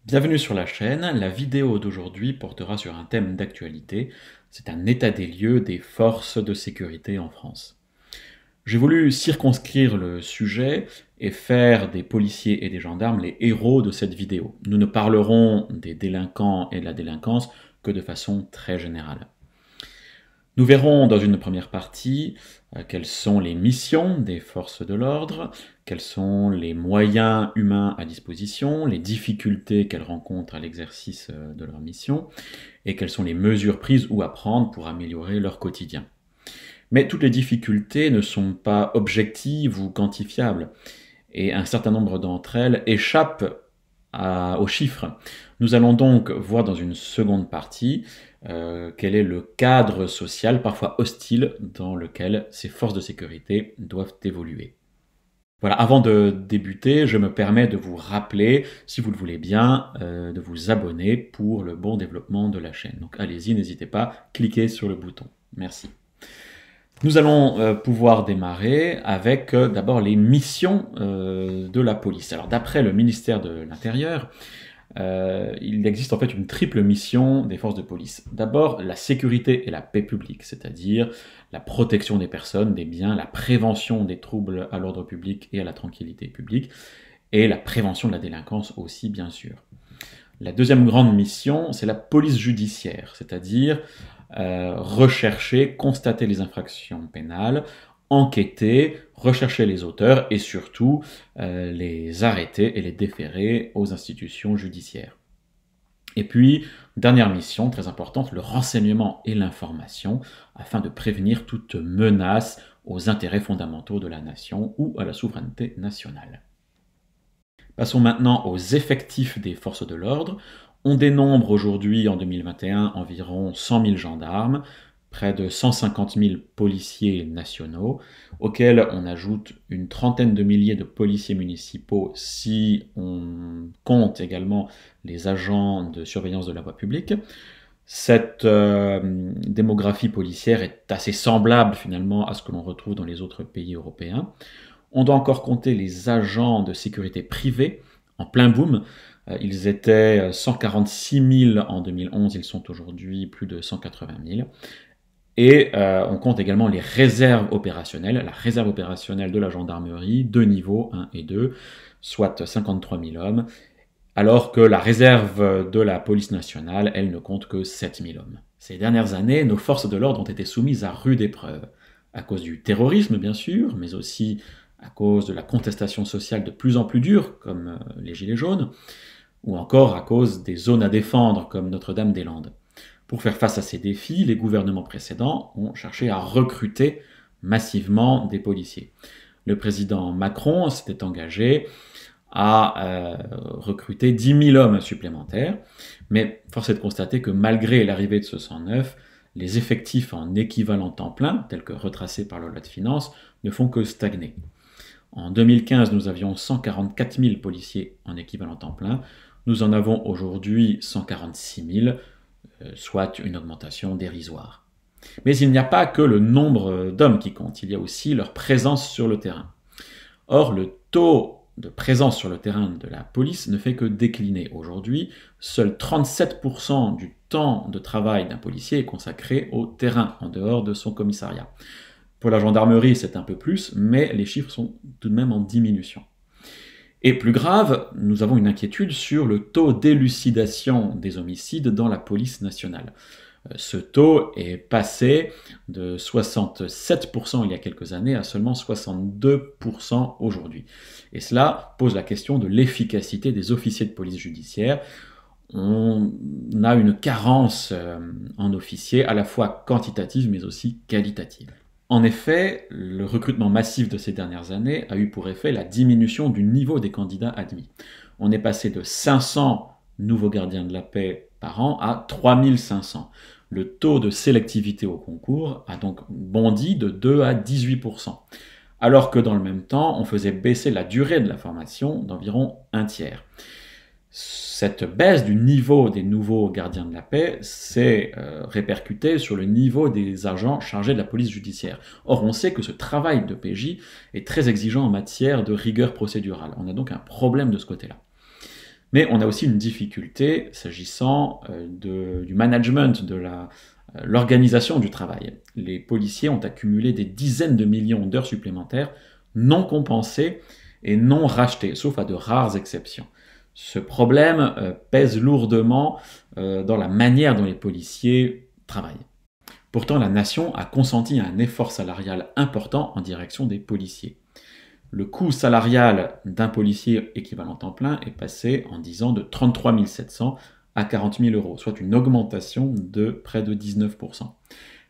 Bienvenue sur la chaîne, la vidéo d'aujourd'hui portera sur un thème d'actualité, c'est un état des lieux des forces de sécurité en France. J'ai voulu circonscrire le sujet et faire des policiers et des gendarmes les héros de cette vidéo. Nous ne parlerons des délinquants et de la délinquance que de façon très générale. Nous verrons dans une première partie quelles sont les missions des forces de l'ordre, quels sont les moyens humains à disposition, les difficultés qu'elles rencontrent à l'exercice de leur mission, et quelles sont les mesures prises ou à prendre pour améliorer leur quotidien. Mais toutes les difficultés ne sont pas objectives ou quantifiables, et un certain nombre d'entre elles échappent aux chiffres. Nous allons donc voir dans une seconde partie quel est le cadre social, parfois hostile, dans lequel ces forces de sécurité doivent évoluer. Voilà, avant de débuter, je me permets de vous rappeler, si vous le voulez bien, de vous abonner pour le bon développement de la chaîne. Donc allez-y, n'hésitez pas, cliquez sur le bouton. Merci. Nous allons pouvoir démarrer avec d'abord les missions de la police. Alors d'après le ministère de l'Intérieur, il existe en fait une triple mission des forces de police. D'abord, la sécurité et la paix publique, c'est-à-dire la protection des personnes, des biens, la prévention des troubles à l'ordre public et à la tranquillité publique, et la prévention de la délinquance aussi, bien sûr. La deuxième grande mission, c'est la police judiciaire, c'est-à-dire rechercher, constater les infractions pénales, enquêter, rechercher les auteurs et surtout les arrêter et les déférer aux institutions judiciaires. Et puis, dernière mission très importante, le renseignement et l'information afin de prévenir toute menace aux intérêts fondamentaux de la nation ou à la souveraineté nationale. Passons maintenant aux effectifs des forces de l'ordre. On dénombre aujourd'hui, en 2021, environ 100 000 gendarmes, près de 150 000 policiers nationaux, auxquels on ajoute une trentaine de milliers de policiers municipaux si on compte également les agents de surveillance de la voie publique. Cette démographie policière est assez semblable finalement à ce que l'on retrouve dans les autres pays européens. On doit encore compter les agents de sécurité privés en plein boom. Ils étaient 146 000 en 2011, ils sont aujourd'hui plus de 180 000. Et on compte également les réserves opérationnelles, la réserve opérationnelle de la gendarmerie, 2 niveaux, 1 et 2, soit 53 000 hommes, alors que la réserve de la police nationale, elle ne compte que 7 000 hommes. Ces dernières années, nos forces de l'ordre ont été soumises à rude épreuve, à cause du terrorisme bien sûr, mais aussi à cause de la contestation sociale de plus en plus dure, comme les Gilets jaunes, ou encore à cause des zones à défendre, comme Notre-Dame-des-Landes. Pour faire face à ces défis, les gouvernements précédents ont cherché à recruter massivement des policiers. Le président Macron s'était engagé à recruter 10 000 hommes supplémentaires, mais force est de constater que malgré l'arrivée de ce 109, les effectifs en équivalent temps plein, tels que retracés par la loi de finances, ne font que stagner. En 2015, nous avions 144 000 policiers en équivalent temps plein. Nous en avons aujourd'hui 146 000, soit une augmentation dérisoire. Mais il n'y a pas que le nombre d'hommes qui compte, il y a aussi leur présence sur le terrain. Or, le taux de présence sur le terrain de la police ne fait que décliner. Aujourd'hui, seuls 37% du temps de travail d'un policier est consacré au terrain, en dehors de son commissariat. Pour la gendarmerie, c'est un peu plus, mais les chiffres sont tout de même en diminution. Et plus grave, nous avons une inquiétude sur le taux d'élucidation des homicides dans la police nationale. Ce taux est passé de 67% il y a quelques années à seulement 62% aujourd'hui. Et cela pose la question de l'efficacité des officiers de police judiciaire. On a une carence en officiers à la fois quantitative mais aussi qualitative. En effet, le recrutement massif de ces dernières années a eu pour effet la diminution du niveau des candidats admis. On est passé de 500 nouveaux gardiens de la paix par an à 3500. Le taux de sélectivité au concours a donc bondi de 2 à 18%, alors que dans le même temps, on faisait baisser la durée de la formation d'environ un tiers. Cette baisse du niveau des nouveaux gardiens de la paix s'est répercutée sur le niveau des agents chargés de la police judiciaire. Or, on sait que ce travail de PJ est très exigeant en matière de rigueur procédurale. On a donc un problème de ce côté-là. Mais on a aussi une difficulté s'agissant du management, de l'organisation du travail. Les policiers ont accumulé des dizaines de millions d'heures supplémentaires non compensées et non rachetées, sauf à de rares exceptions. Ce problème pèse lourdement dans la manière dont les policiers travaillent. Pourtant, la nation a consenti à un effort salarial important en direction des policiers. Le coût salarial d'un policier équivalent temps plein est passé en 10 ans de 33 700 à 40 000 euros, soit une augmentation de près de 19%.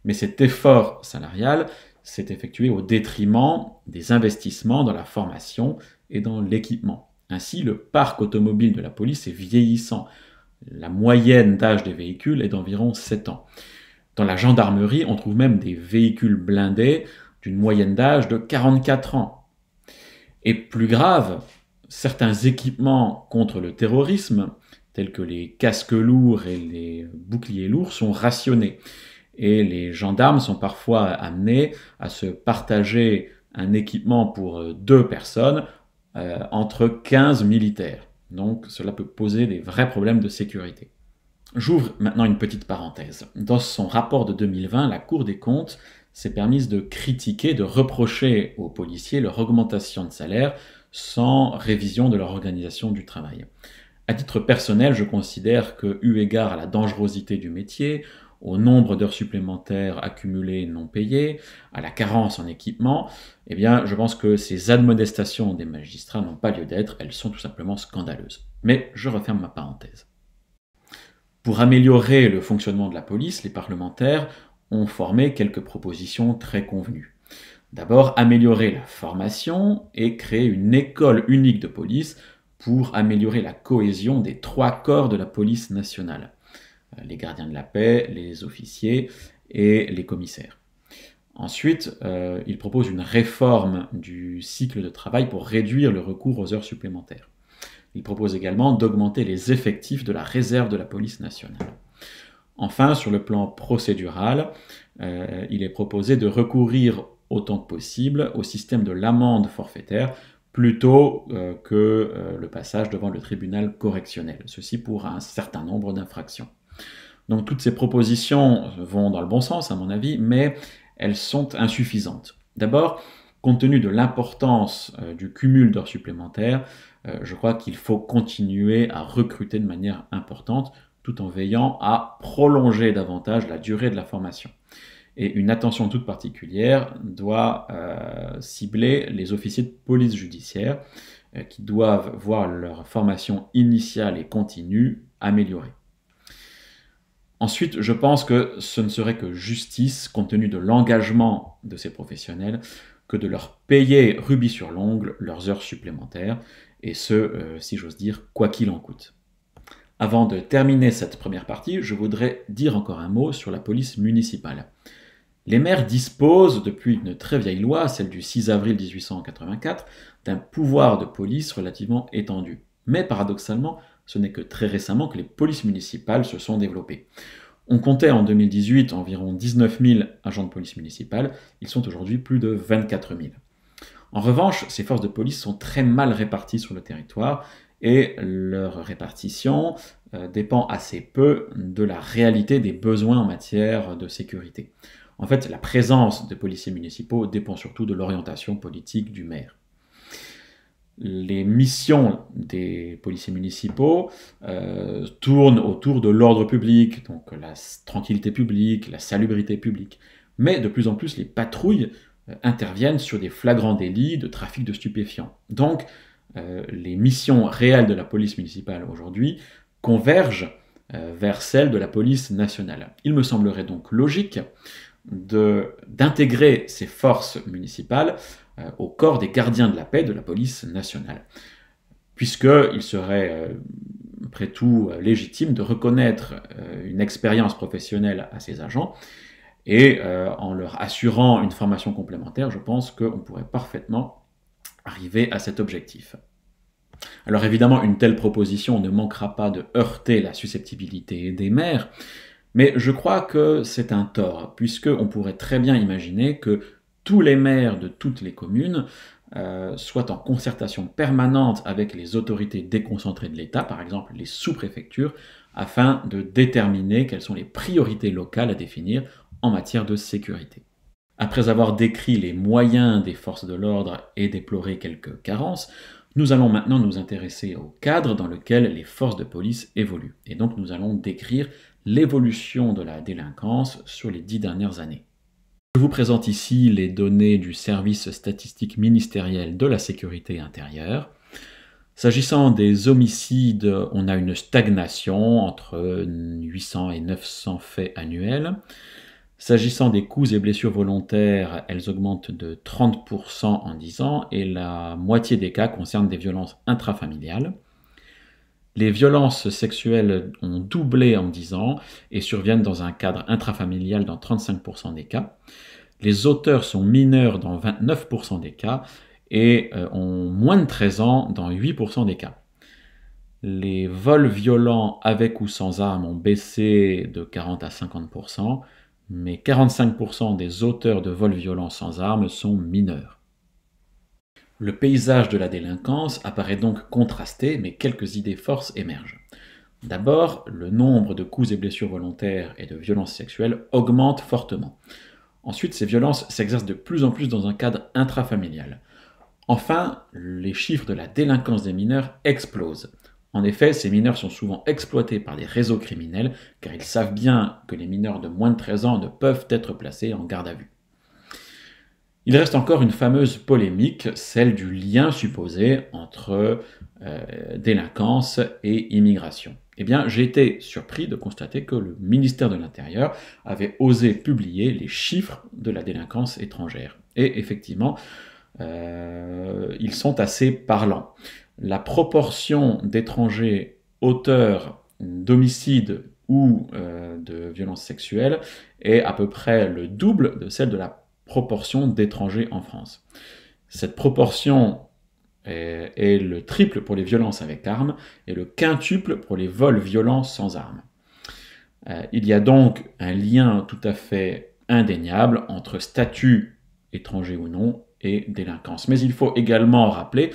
Mais cet effort salarial s'est effectué au détriment des investissements dans la formation et dans l'équipement. Ainsi, le parc automobile de la police est vieillissant. La moyenne d'âge des véhicules est d'environ 7 ans. Dans la gendarmerie, on trouve même des véhicules blindés d'une moyenne d'âge de 44 ans. Et plus grave, certains équipements contre le terrorisme, tels que les casques lourds et les boucliers lourds, sont rationnés. Et les gendarmes sont parfois amenés à se partager un équipement pour 2 personnes entre 15 militaires. Donc cela peut poser des vrais problèmes de sécurité. J'ouvre maintenant une petite parenthèse. Dans son rapport de 2020, la Cour des comptes s'est permise de critiquer, de reprocher aux policiers leur augmentation de salaire sans révision de leur organisation du travail. À titre personnel, je considère que, eu égard à la dangerosité du métier, au nombre d'heures supplémentaires accumulées non payées, à la carence en équipement, eh bien, je pense que ces admonestations des magistrats n'ont pas lieu d'être, elles sont tout simplement scandaleuses. Mais je referme ma parenthèse. Pour améliorer le fonctionnement de la police, les parlementaires ont formé quelques propositions très convenues. D'abord, améliorer la formation et créer une école unique de police pour améliorer la cohésion des 3 corps de la police nationale. Les gardiens de la paix, les officiers et les commissaires. Ensuite, il propose une réforme du cycle de travail pour réduire le recours aux heures supplémentaires. Il propose également d'augmenter les effectifs de la réserve de la police nationale. Enfin, sur le plan procédural, il est proposé de recourir autant que possible au système de l'amende forfaitaire plutôt que le passage devant le tribunal correctionnel. Ceci pour un certain nombre d'infractions. Donc toutes ces propositions vont dans le bon sens à mon avis, mais elles sont insuffisantes. D'abord, compte tenu de l'importance du cumul d'heures supplémentaires, je crois qu'il faut continuer à recruter de manière importante tout en veillant à prolonger davantage la durée de la formation. Et une attention toute particulière doit cibler les officiers de police judiciaire qui doivent voir leur formation initiale et continue améliorée. Ensuite, je pense que ce ne serait que justice, compte tenu de l'engagement de ces professionnels, que de leur payer rubis sur l'ongle leurs heures supplémentaires, et ce, si j'ose dire, quoi qu'il en coûte. Avant de terminer cette première partie, je voudrais dire encore un mot sur la police municipale. Les maires disposent, depuis une très vieille loi, celle du 6 avril 1884, d'un pouvoir de police relativement étendu. Mais paradoxalement, ce n'est que très récemment que les polices municipales se sont développées. On comptait en 2018 environ 19 000 agents de police municipale, ils sont aujourd'hui plus de 24 000. En revanche, ces forces de police sont très mal réparties sur le territoire et leur répartition dépend assez peu de la réalité des besoins en matière de sécurité. En fait, la présence de policiers municipaux dépend surtout de l'orientation politique du maire. Les missions des policiers municipaux tournent autour de l'ordre public, donc la tranquillité publique, la salubrité publique. Mais de plus en plus, les patrouilles interviennent sur des flagrants délits de trafic de stupéfiants. Donc, les missions réelles de la police municipale aujourd'hui convergent vers celles de la police nationale. Il me semblerait donc logique d'intégrer ces forces municipales au corps des gardiens de la paix de la police nationale, puisqu'il serait, après tout, légitime de reconnaître une expérience professionnelle à ces agents, et en leur assurant une formation complémentaire, je pense qu'on pourrait parfaitement arriver à cet objectif. Alors évidemment, une telle proposition ne manquera pas de heurter la susceptibilité des maires, mais je crois que c'est un tort, puisqu'on pourrait très bien imaginer que tous les maires de toutes les communes soit en concertation permanente avec les autorités déconcentrées de l'État, par exemple les sous-préfectures, afin de déterminer quelles sont les priorités locales à définir en matière de sécurité. Après avoir décrit les moyens des forces de l'ordre et déploré quelques carences, nous allons maintenant nous intéresser au cadre dans lequel les forces de police évoluent. Et donc nous allons décrire l'évolution de la délinquance sur les 10 dernières années. Je vous présente ici les données du service statistique ministériel de la sécurité intérieure. S'agissant des homicides, on a une stagnation entre 800 et 900 faits annuels. S'agissant des coups et blessures volontaires, elles augmentent de 30% en 10 ans et la moitié des cas concernent des violences intrafamiliales. Les violences sexuelles ont doublé en 10 ans et surviennent dans un cadre intrafamilial dans 35% des cas. Les auteurs sont mineurs dans 29% des cas et ont moins de 13 ans dans 8% des cas. Les vols violents avec ou sans armes ont baissé de 40 à 50%, mais 45% des auteurs de vols violents sans armes sont mineurs. Le paysage de la délinquance apparaît donc contrasté, mais quelques idées forces émergent. D'abord, le nombre de coups et blessures volontaires et de violences sexuelles augmente fortement. Ensuite, ces violences s'exercent de plus en plus dans un cadre intrafamilial. Enfin, les chiffres de la délinquance des mineurs explosent. En effet, ces mineurs sont souvent exploités par des réseaux criminels car ils savent bien que les mineurs de moins de 13 ans ne peuvent être placés en garde à vue. Il reste encore une fameuse polémique, celle du lien supposé entre délinquance et immigration. Eh bien, j'ai été surpris de constater que le ministère de l'Intérieur avait osé publier les chiffres de la délinquance étrangère. Et effectivement, ils sont assez parlants. La proportion d'étrangers auteurs d'homicides ou de violences sexuelles est à peu près le double de celle de la proportion d'étrangers en France. Cette proportion est le triple pour les violences avec armes et le quintuple pour les vols violents sans armes. Il y a donc un lien tout à fait indéniable entre statut étranger ou non et délinquance. Mais il faut également rappeler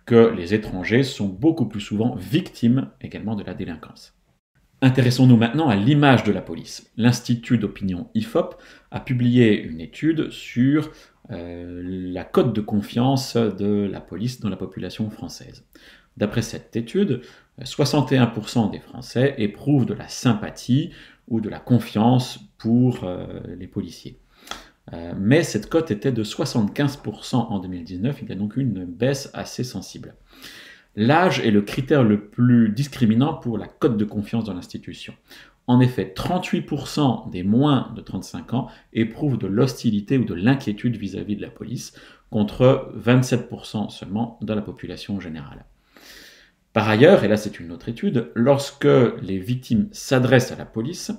que les étrangers sont beaucoup plus souvent victimes également de la délinquance. Intéressons-nous maintenant à l'image de la police. L'Institut d'opinion IFOP a publié une étude sur la cote de confiance de la police dans la population française. D'après cette étude, 61% des Français éprouvent de la sympathie ou de la confiance pour les policiers. Mais cette cote était de 75% en 2019, il y a donc une baisse assez sensible. L'âge est le critère le plus discriminant pour la cote de confiance dans l'institution. En effet, 38% des moins de 35 ans éprouvent de l'hostilité ou de l'inquiétude vis-à-vis de la police, contre 27% seulement dans la population générale. Par ailleurs, et là c'est une autre étude, lorsque les victimes s'adressent à la police,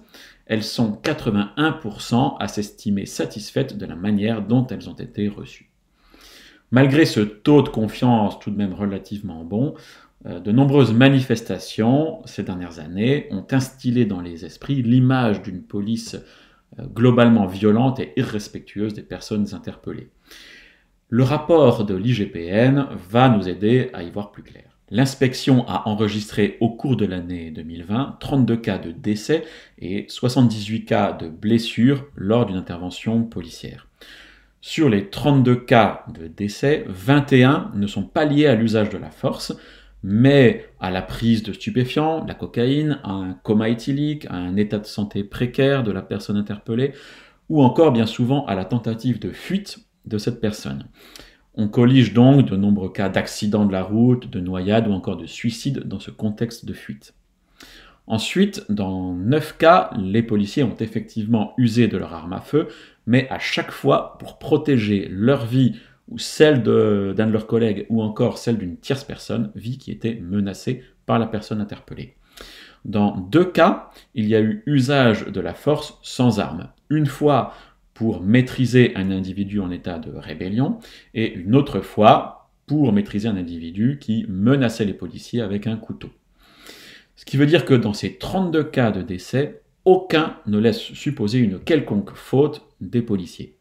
elles sont 81% à s'estimer satisfaites de la manière dont elles ont été reçues. Malgré ce taux de confiance tout de même relativement bon, de nombreuses manifestations ces dernières années ont instillé dans les esprits l'image d'une police globalement violente et irrespectueuse des personnes interpellées. Le rapport de l'IGPN va nous aider à y voir plus clair. L'inspection a enregistré au cours de l'année 2020 32 cas de décès et 78 cas de blessures lors d'une intervention policière. Sur les 32 cas de décès, 21 ne sont pas liés à l'usage de la force, mais à la prise de stupéfiants, de la cocaïne, à un coma éthylique, à un état de santé précaire de la personne interpellée, ou encore bien souvent à la tentative de fuite de cette personne. On collige donc de nombreux cas d'accidents de la route, de noyade ou encore de suicide dans ce contexte de fuite. Ensuite, dans 9 cas, les policiers ont effectivement usé de leur arme à feu, mais à chaque fois pour protéger leur vie ou celle d'un de leurs collègues ou encore celle d'une tierce personne, vie qui était menacée par la personne interpellée. Dans 2 cas, il y a eu usage de la force sans arme. Une fois pour maîtriser un individu en état de rébellion et une autre fois pour maîtriser un individu qui menaçait les policiers avec un couteau. Ce qui veut dire que dans ces 32 cas de décès, aucun ne laisse supposer une quelconque faute des policiers.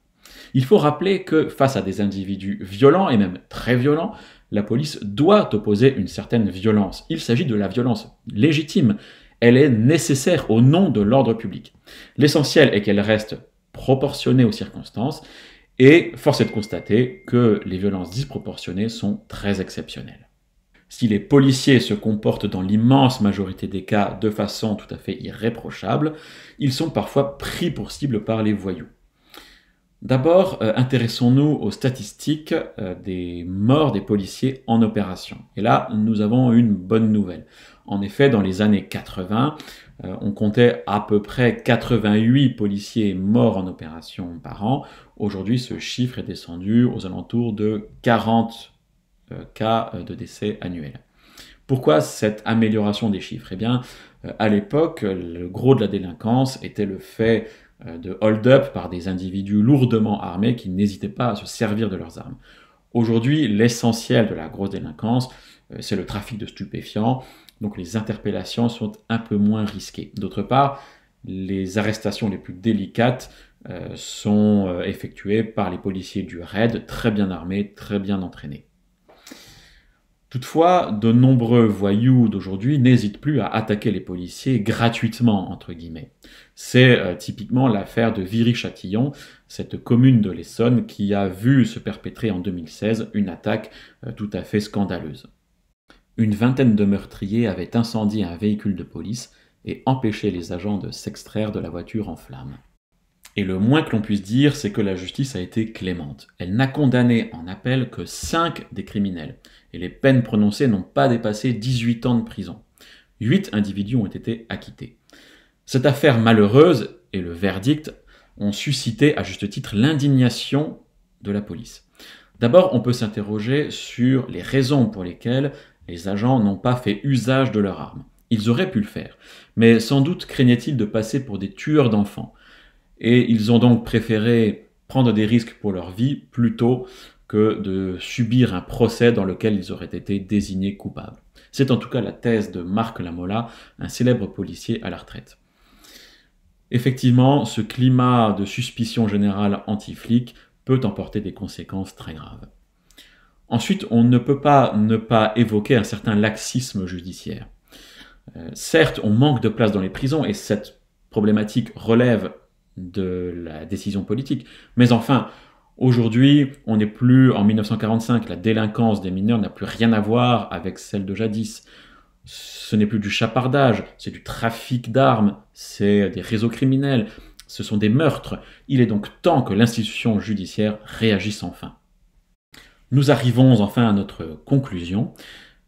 Il faut rappeler que face à des individus violents et même très violents, la police doit opposer une certaine violence. Il s'agit de la violence légitime. Elle est nécessaire au nom de l'ordre public. L'essentiel est qu'elle reste proportionnée aux circonstances et force est de constater que les violences disproportionnées sont très exceptionnelles. Si les policiers se comportent dans l'immense majorité des cas de façon tout à fait irréprochable, ils sont parfois pris pour cible par les voyous. D'abord, intéressons-nous aux statistiques des morts des policiers en opération. Et là, nous avons une bonne nouvelle. En effet, dans les années 80, on comptait à peu près 88 policiers morts en opération par an. Aujourd'hui, ce chiffre est descendu aux alentours de 40 cas de décès annuels. Pourquoi cette amélioration des chiffres? Eh bien, à l'époque, le gros de la délinquance était le fait de hold-up par des individus lourdement armés qui n'hésitaient pas à se servir de leurs armes. Aujourd'hui, l'essentiel de la grosse délinquance, c'est le trafic de stupéfiants, donc les interpellations sont un peu moins risquées. D'autre part, les arrestations les plus délicates sont effectuées par les policiers du RAID, très bien armés, très bien entraînés. Toutefois, de nombreux voyous d'aujourd'hui n'hésitent plus à attaquer les policiers gratuitement, entre guillemets. C'est typiquement l'affaire de Viry-Châtillon, cette commune de l'Essonne qui a vu se perpétrer en 2016 une attaque tout à fait scandaleuse. Une vingtaine de meurtriers avaient incendié un véhicule de police et empêché les agents de s'extraire de la voiture en flammes. Et le moins que l'on puisse dire, c'est que la justice a été clémente. Elle n'a condamné en appel que 5 des criminels, et les peines prononcées n'ont pas dépassé 18 ans de prison. 8 individus ont été acquittés. Cette affaire malheureuse et le verdict ont suscité à juste titre l'indignation de la police. D'abord, on peut s'interroger sur les raisons pour lesquelles les agents n'ont pas fait usage de leurs armes. Ils auraient pu le faire, mais sans doute craignaient-ils de passer pour des tueurs d'enfants. Et ils ont donc préféré prendre des risques pour leur vie plutôt que de subir un procès dans lequel ils auraient été désignés coupables. C'est en tout cas la thèse de Marc Lamola, un célèbre policier à la retraite. Effectivement, ce climat de suspicion générale anti-flic peut emporter des conséquences très graves. Ensuite, on ne peut pas ne pas évoquer un certain laxisme judiciaire. Certes, on manque de place dans les prisons et cette problématique relève de la décision politique. Mais enfin, aujourd'hui, on n'est plus en 1945. La délinquance des mineurs n'a plus rien à voir avec celle de jadis. Ce n'est plus du chapardage, c'est du trafic d'armes, c'est des réseaux criminels, ce sont des meurtres. Il est donc temps que l'institution judiciaire réagisse enfin. Nous arrivons enfin à notre conclusion.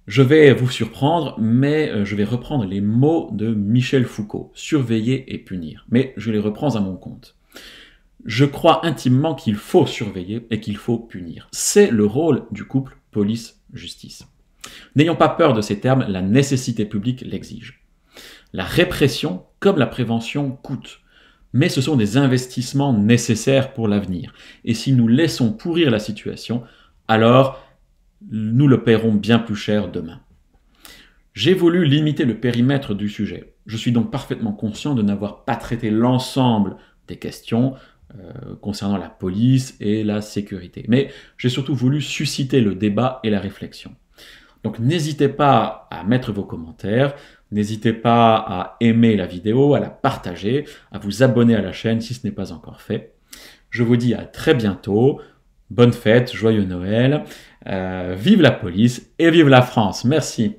Je vais vous surprendre, mais je vais reprendre les mots de Michel Foucault, surveiller et punir. Mais je les reprends à mon compte. Je crois intimement qu'il faut surveiller et qu'il faut punir. C'est le rôle du couple police-justice. N'ayons pas peur de ces termes, la nécessité publique l'exige. La répression, comme la prévention, coûte. Mais ce sont des investissements nécessaires pour l'avenir. Et si nous laissons pourrir la situation, alors nous le paierons bien plus cher demain. J'ai voulu limiter le périmètre du sujet. Je suis donc parfaitement conscient de n'avoir pas traité l'ensemble des questions concernant la police et la sécurité. Mais j'ai surtout voulu susciter le débat et la réflexion. Donc n'hésitez pas à mettre vos commentaires, n'hésitez pas à aimer la vidéo, à la partager, à vous abonner à la chaîne si ce n'est pas encore fait. Je vous dis à très bientôt. Bonne fête, joyeux Noël, vive la police et vive la France. Merci.